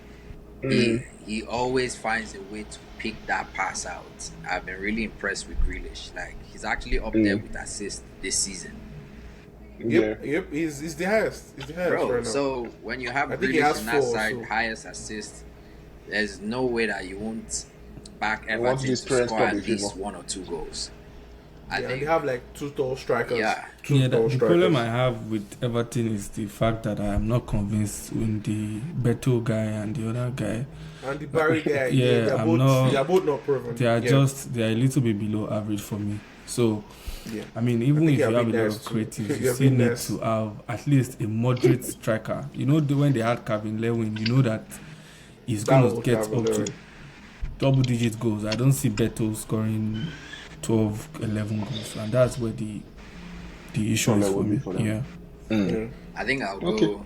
he always finds a way to pick that pass out. I've been really impressed with Grealish. Like, he's actually up there with assists this season. Yep. He's the highest. He's the highest Bro, right now. so when you have Grealish on that side, highest assist, there's no way that you won't back Everton to score at least 1 or 2 goals. I think they have like 2 tall strikers. The problem I have with Everton is the fact that I am not convinced when the Beto guy and the other guy and the Barry guy. They are both not proven. They are they are a little bit below average for me. So I mean, even if you have a lot of creative, you still need to have at least a moderate striker. You know, when they had Calvin Lewin, you know that he's going to get up to double-digit goals. I don't see Beto scoring 12, 11 goals, and that's where the issue is for me. I think I'll go.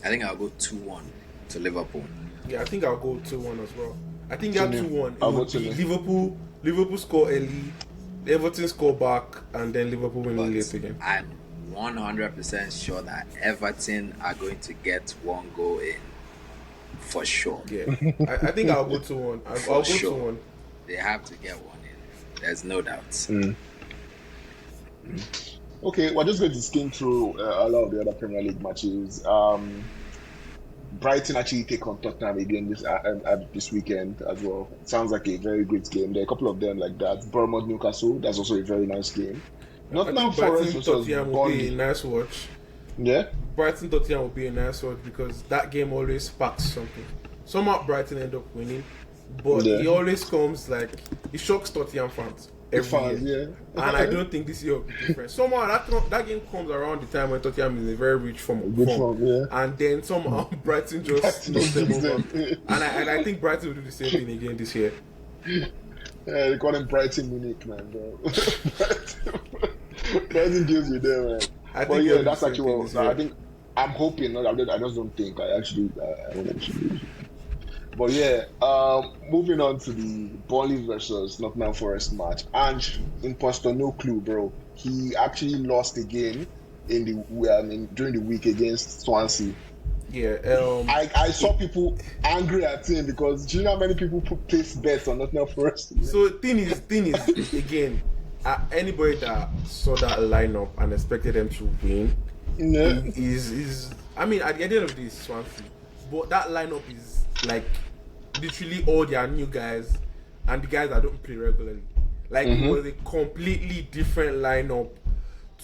I think I'll go 2-1 to Liverpool. Yeah, I think I'll go 2-1 as well. I think that 2-1. I'll go to Liverpool score early, Everton score back, and then Liverpool win late again. I'm 100% sure that Everton are going to get 1 goal in for sure. Yeah, I think I'll go 2-1. I'll go 2-1. They have to get 1 in. There's no doubt. Okay, we're just going to skim through a lot of the other Premier League matches. Brighton actually take on Tottenham again this weekend as well. It sounds like a very great game. There are a couple of them like that. Bournemouth Newcastle, that's also a very nice game. Nottingham Forest Tottenham will be a nice watch. Yeah? Brighton Tottenham will be a nice watch because that game always sparks something. Somehow Brighton end up winning, but it always comes like it shocks Tottenham fans every year. And I don't think this year will be different. Somehow that game comes around the time when Tottenham is in a very rich form of form. And then somehow Brighton just knocks them over. And I think Brighton will do the same thing again this year. Yeah, they call him Brighton Munich, man, bro. Brighton deals with them, man. But yeah, that's actually what I think. I'm hoping, not. I just don't think. I don't actually. But yeah, moving on to the Burnley versus Nottingham Forest match. Ange, imposter, no clue, bro. He actually lost again during the week against Swansea. Yeah, I saw people angry at him because do you know how many people place bets on Nottingham Forest? So thing is again, anybody that saw that lineup and expected them to win is I mean at the end of this Swansea, but that lineup is like literally all their new guys and the guys that don't play regularly. Like it was a completely different lineup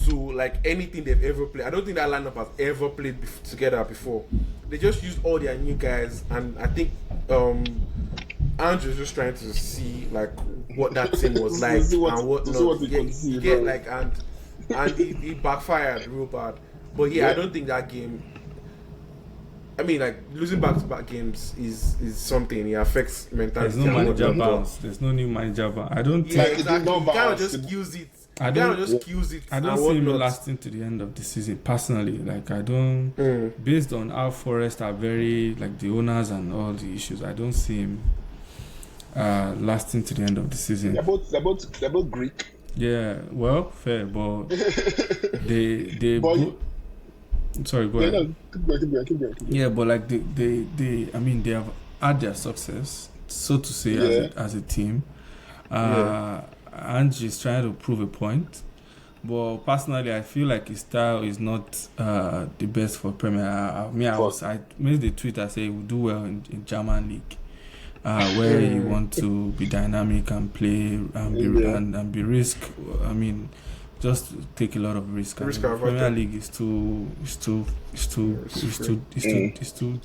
to like anything they've ever played. I don't think that lineup has ever played together before. They just used all their new guys, and I think Andrew's just trying to see like what that team was like and what not. And he backfired real bad. But yeah, I don't think that game. I mean, like losing back-to-back games is something. It affects mentality. There's no manager bounce. There's no new manager bounce. I don't think. Yeah, exactly. You can't just use it. I don't see him lasting to the end of the season. Personally, like I don't. Based on how Forest are very like the owners and all the issues, I don't see him lasting to the end of the season. They're both Greek. Yeah, well, fair, but they. Sorry, go ahead. Keep going. Yeah, but like they I mean they have had their success, so to say, as a team. Ange is trying to prove a point, But personally, I feel like his style is not the best for Premier. I made the tweet. I say he will do well in German league, where he want to be dynamic and play and be risk. I mean, just take a lot of risk. Premier League is too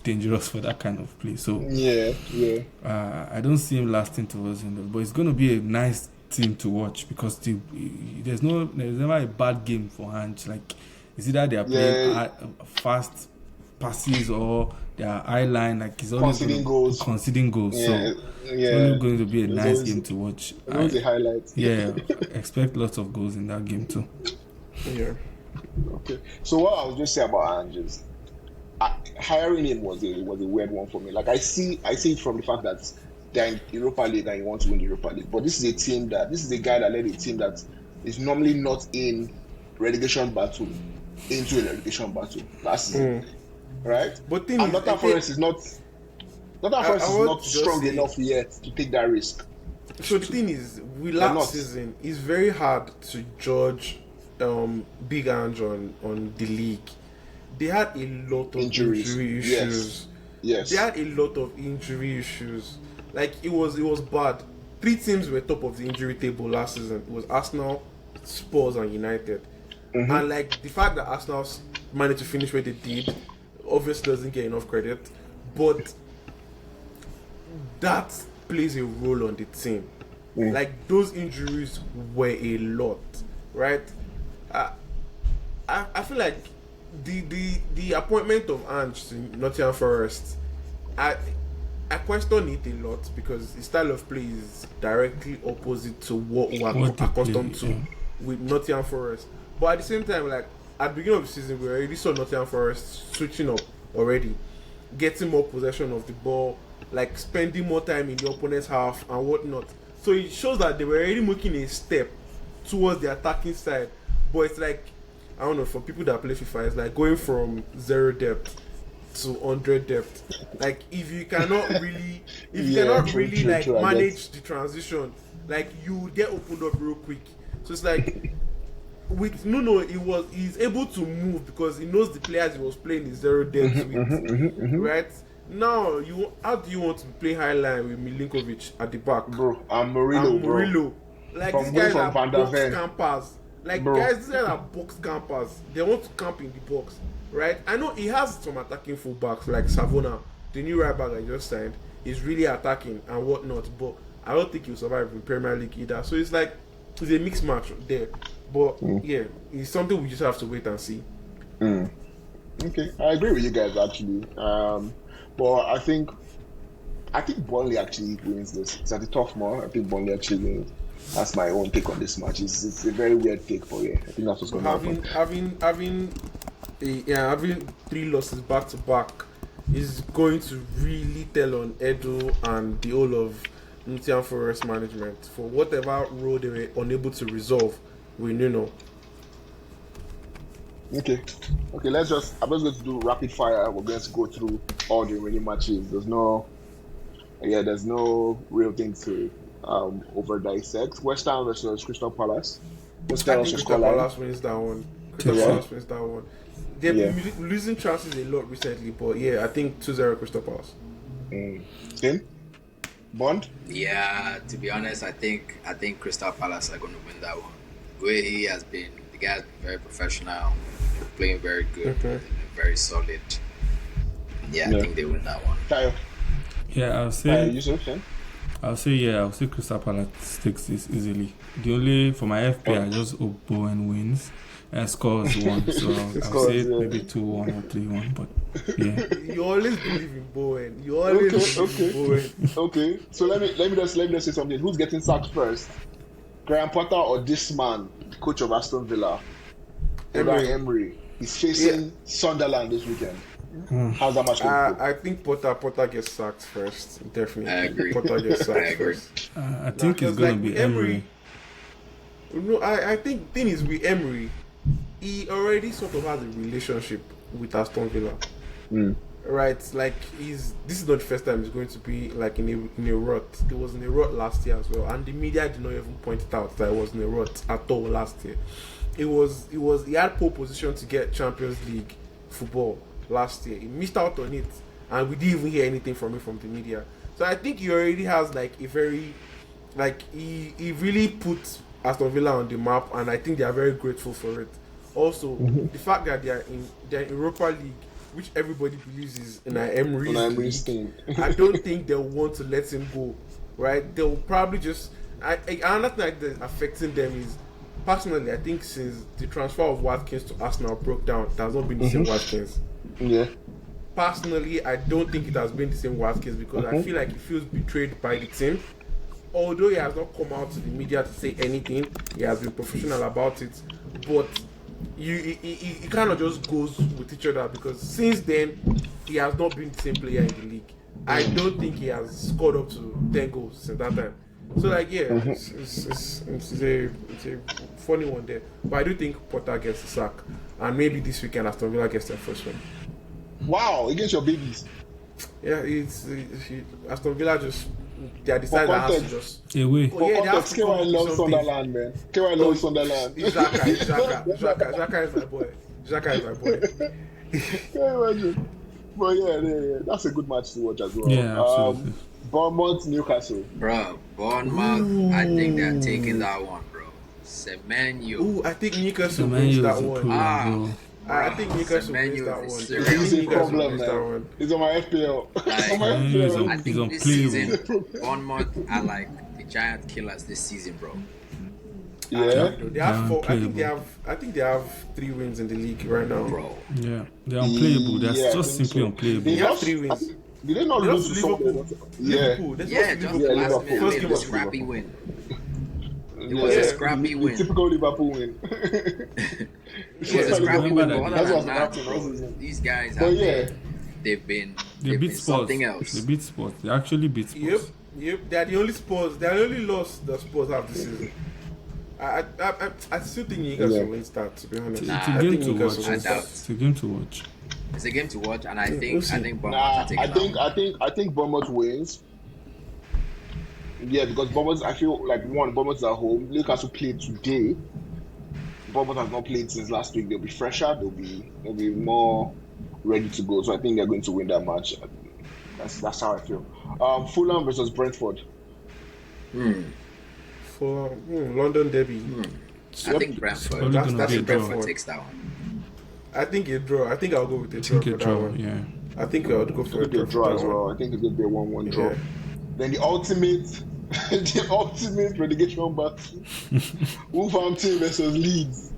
dangerous for that kind of play. So I don't see him lasting towards him, but it's going to be a nice team to watch because there's never a bad game for Ange. Like it's either they are playing fast passes or they are high line. Like he's always conceding goals. So it's only going to be a nice game to watch. Those are highlights. Yeah, expect lots of goals in that game too. Yeah. Okay. So what I was just saying about Ange is hiring him was a weird one for me. Like I see it from the fact that they're in Europa League and you want to win the Europa League. But this is a guy that led a team that is normally not in relegation battle into a relegation battle last season. Right? But Nottingham Forest is not strong enough yet to take that risk. So the thing is, last season, it's very hard to judge Big Ange on the league. They had a lot of injury issues. Yes. They had a lot of injury issues. Like it was bad. 3 teams were top of the injury table last season. It was Arsenal, Spurs, and United. And like the fact that Arsenal managed to finish where they did, obviously doesn't get enough credit, but that plays a role on the team. Like those injuries were a lot, right? I feel like the appointment of Ange to Nottingham Forest, I question it a lot because his style of play is directly opposite to what we are accustomed to with Nottingham Forest. But at the same time, like at the beginning of the season, we already saw Nottingham Forest switching up already, getting more possession of the ball, like spending more time in the opponent's half and whatnot. So it shows that they were already making a step towards the attacking side. But it's like, I don't know, for people that play FIFA, it's like going from 0 depth to 100 depth. Like if you cannot really like manage the transition, like you get opened up real quick. So it's like with Nuno, he's able to move because he knows the players he was playing in 0 depth with, right? Now how do you want to play high line with Milinkovic at the back, bro? And Murillo. Like these guys are box campers. Like these guys are box campers. They want to camp in the box, right? I know he has some attacking fullbacks like Savona, the new right back I just signed. He's really attacking and whatnot, but I don't think he'll survive in Premier League either. So it's like it's a mixed match there. But yeah, it's something we just have to wait and see. Okay, I agree with you guys actually. But I think Burnley actually wins this. It's at the tough one. I think Burnley actually wins. That's my own take on this match. It's a very weird take, but yeah, I think that's what's going to happen. Having 3 losses back to back is going to really tell on Edo and the whole of Nottingham Forest management for whatever role they were unable to resolve with Nuno. Okay. I'm just going to do rapid fire. We're going to go through all the remaining matches. There's no real thing to over dissect. West Ham versus Crystal Palace. Crystal Palace wins that one. They've been losing chances a lot recently, but yeah, I think 2-0 Crystal Palace. Tim? Bond? Yeah, to be honest, I think Crystal Palace are going to win that one. The way he has been, the guy's been very professional, playing very good, very solid. Yeah, I think they win that one. Tayo? Yeah, I'll say. Yusuf, I'll say Crystal Palace takes this easily. The only for my FP, I just hope Bowen wins. Scores 1, so I'll say maybe 2-1 or 3-1. But yeah, you always believe in Bowen. You always believe in Bowen. Okay, so let me just say something. Who's getting sacked first? Graham Potter or this man, coach of Aston Villa, Emery? He's facing Sunderland this weekend. How's that match going to go? I think Potter gets sacked first. Definitely. I agree. Potter gets sacked first. I think it's going to be Emery. No, I think the thing is with Emery, he already sort of has a relationship with Aston Villa. Right? Like this is not the first time he's going to be like in a rut. It was in a rut last year as well, and the media did not even point it out that it was in a rut at all last year. he had pole position to get Champions League football last year. He missed out on it, and we didn't even hear anything from him from the media. So I think he already has like a very, like he really put Aston Villa on the map, and I think they are very grateful for it. Also, the fact that they are in Europa League, which everybody believes is in an Emery's league, I don't think they'll want to let him go. Right? They'll probably just. Another thing that's affecting them is, personally, I think since the transfer of Watkins to Arsenal broke down, it has not been the same Watkins. Yeah. Personally, I don't think it has been the same Watkins because I feel like he feels betrayed by the team. Although he has not come out to the media to say anything, he has been professional about it. But he kind of just goes with each other because since then, he has not been the same player in the league. I don't think he has scored up to 10 goals since that time. So like it's a funny one there, but I do think Potter gets the sack, and maybe this weekend Aston Villa gets their first one. Wow, against your babies. Yeah, Aston Villa just they decided that has to just away. For context, KY loves Sunderland, man. KY loves Sunderland. Xhaka is my boy. Xhaka is my boy. Can you imagine? But yeah, that's a good match to watch as well. Yeah, absolutely. Bournemouth, Newcastle. Bro, Bournemouth, I think they're taking that one, bro. Semenyo. Ooh, I think Newcastle wins that one. I think Newcastle wins that one. This is a problem, man. It's on my FPL. I think this season, Bournemouth are like the giant killers this season, bro. Yeah, they have four. I think they have 3 wins in the league right now, bro. Yeah, they're unplayable. They're just simply unplayable. They have 3 wins. Did they not lose to Liverpool? Liverpool. Yeah, just last minute. It was a scrappy win. It was a scrappy win. Typical Liverpool win. It was a scrappy win. But other than that, bro, these guys have they've been something else. They beat Spurs. They actually beat Spurs. Yep. They're the only Spurs. They're the only loss the Spurs have this season. I still think Newcastle wins that, to be honest. It's a game to watch. I doubt. It's a game to watch. It's a game to watch, and I think Bournemouth are taking I think Bournemouth wins. Yeah, because Bournemouth, I feel like Bournemouth is at home. Newcastle played today. Bournemouth has not played since last week. They'll be fresher. They'll be more ready to go. So I think they're going to win that match. That's how I feel. Fulham versus Brentford. For London derby. I think Brentford. That's Brentford takes that one. I think a draw. I think I'll go with a draw for that one. Yeah. I think I'll go for a draw as well. I think it's going to be a 1-1 draw. Then the ultimate relegation battle. Wolverhampton versus Leeds.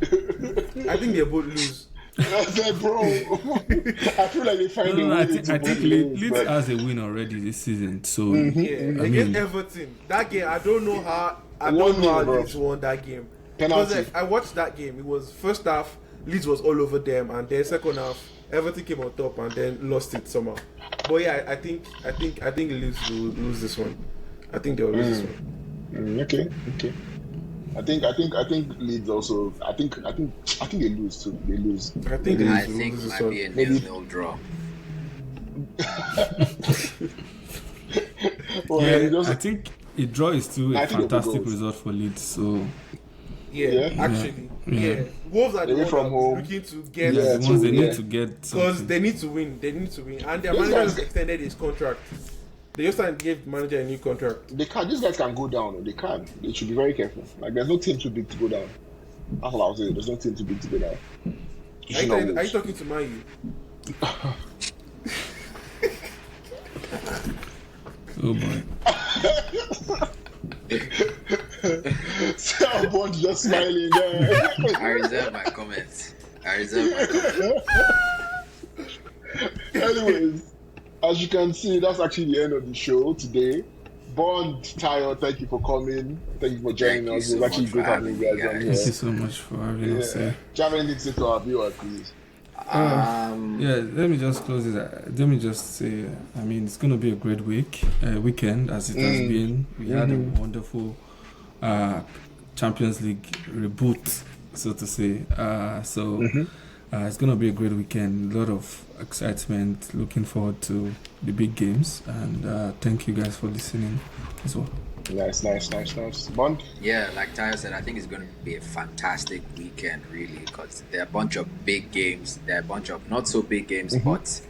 I think they both lose. I said, bro. I feel like they find a way. I think Leeds has a win already this season. So against Everton, that game, I don't know how Leeds won that game. Penalty. Because I watched that game. It was first half, Leeds was all over them, and then second half, Everton came on top and then lost it somehow. But yeah, I think Leeds will lose this one. I think they'll lose this one. Okay. I think Leeds also. I think they lose too. They lose. I think it might be a 0-0 draw. I think a draw is still a fantastic result for Leeds. So actually. Wolves are the ones from home. looking to get the ones they need to get because they need to win. And their manager has extended his contract. They just gave the manager a new contract. They can. These guys can go down. They can. They should be very careful. Like there's no team too big to go down. That's what I'll say. There's no team too big to go down. Are you talking to Man U? Oh boy. Someone just smiling there. I reserve my comments. Anyways, as you can see, that's actually the end of the show today. Bond, Tayo, thank you for coming. Thank you for joining us. It's actually great having you guys on here. Thank you so much for having us here. Do you have anything to say to our viewers, please? Let me just close it. Let me just say, I mean, it's going to be a great weekend as it has been. We had a wonderful Champions League reboot, so to say. It's going to be a great weekend. A lot of excitement. Looking forward to the big games. And thank you guys for listening as well. Nice. Bond? Yeah, like Tyler said, I think it's going to be a fantastic weekend, really, because there are a bunch of big games. There are a bunch of not so big games, but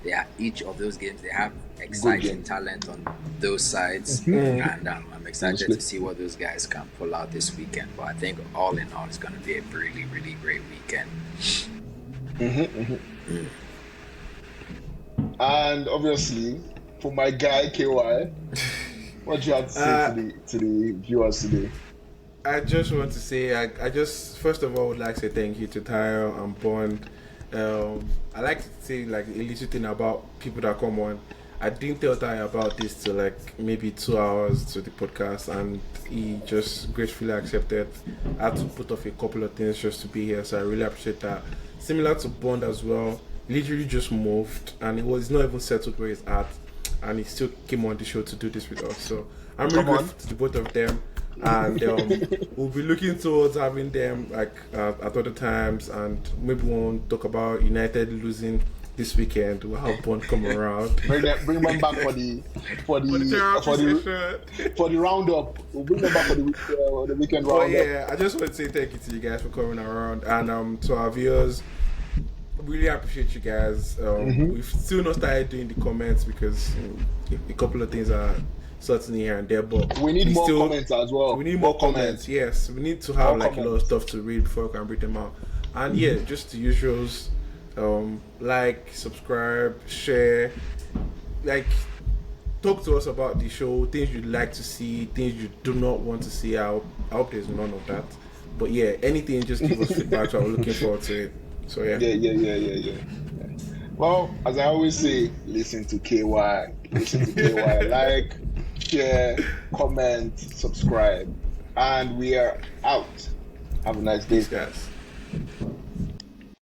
they are each of those games. They have exciting talent on those sides, and I'm excited to see what those guys can pull out this weekend. But I think all in all, it's going to be a really, really great weekend. And obviously, for my guy KY, what do you have to say to the viewers today? I just want to say, I just first of all would like to say thank you to Tyre and Bond. I like to say like a little thing about people that come on. I didn't tell Tyre about this till like maybe 2 hours to the podcast, and he just gracefully accepted. I had to put off a couple of things just to be here, so I really appreciate that. Similar to Bond as well, literally just moved, and it was not even settled where he's at, and he still came on the show to do this with us. So I'm really grateful to the both of them, and we'll be looking towards having them like at other times, and maybe we'll talk about United losing this weekend. We'll have Bond come around. Bring them back for the roundup. We'll bring them back for the weekend roundup. But yeah, I just want to say thank you to you guys for coming around, and to our viewers. Really appreciate you guys. We've still not started doing the comments because a couple of things are certainly here and there, but we need more comments as well. We need more comments. Yes, we need to have a lot of stuff to read before we can read them out. And just the usuals. Like, subscribe, share, like, talk to us about the show, things you'd like to see, things you do not want to see. I hope there's none of that. But anything, just give us feedback. So I'm looking forward to it. So Yeah. Well, as I always say, listen to KY. Like, share, comment, subscribe, and we are out. Have a nice day, guys.